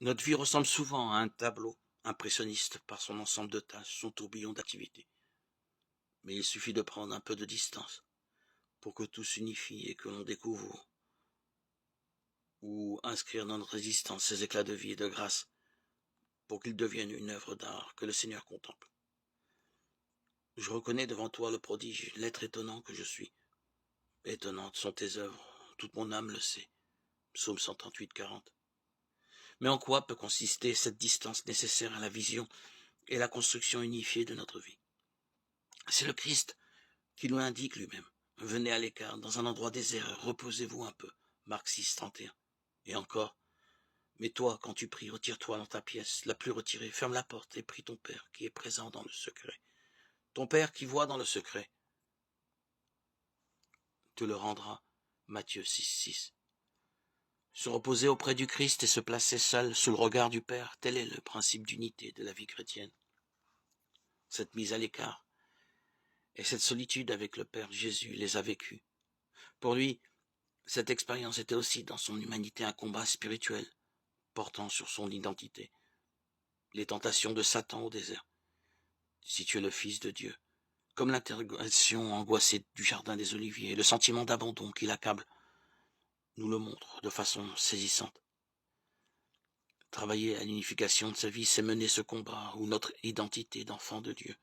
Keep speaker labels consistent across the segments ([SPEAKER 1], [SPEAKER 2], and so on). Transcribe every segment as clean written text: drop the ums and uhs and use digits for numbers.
[SPEAKER 1] Notre vie ressemble souvent à un tableau impressionniste par son ensemble de tâches, son tourbillon d'activités. Mais il suffit de prendre un peu de distance pour que tout s'unifie et que l'on découvre ou inscrire dans notre existence ces éclats de vie et de grâce pour qu'ils deviennent une œuvre d'art que le Seigneur contemple. Je reconnais devant toi le prodige, l'être étonnant que je suis. Étonnantes sont tes œuvres, toute mon âme le sait. Psaume 138, 40. Mais en quoi peut consister cette distance nécessaire à la vision et la construction unifiée de notre vie? C'est le Christ qui nous l'indique lui-même. Venez à l'écart, dans un endroit désert, reposez-vous un peu. Marc 6, 31. Et encore, mais toi, quand tu pries, retire-toi dans ta pièce, la plus retirée, ferme la porte et prie ton Père qui est présent dans le secret. Ton Père qui voit dans le secret te le rendra. Matthieu 6, 6. Se reposer auprès du Christ et se placer seul sous le regard du Père, tel est le principe d'unité de la vie chrétienne. Cette mise à l'écart et cette solitude avec le Père Jésus les a vécues. Pour lui, cette expérience était aussi dans son humanité un combat spirituel, portant sur son identité. Les tentations de Satan au désert. Si tu es le Fils de Dieu, comme l'interrogation angoissée du jardin des Oliviers, le sentiment d'abandon qui l'accable, nous le montre de façon saisissante. Travailler à l'unification de sa vie, c'est mener ce combat où notre identité d'enfant de Dieu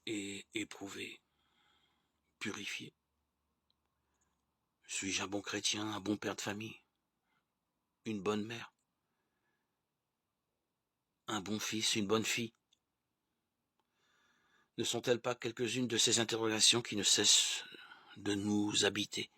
[SPEAKER 1] est éprouvée, purifiée. Suis-je un bon chrétien, un bon père de famille, une bonne mère, un bon fils, une bonne fille? Ne sont-elles pas quelques-unes de ces interrogations qui ne cessent de nous habiter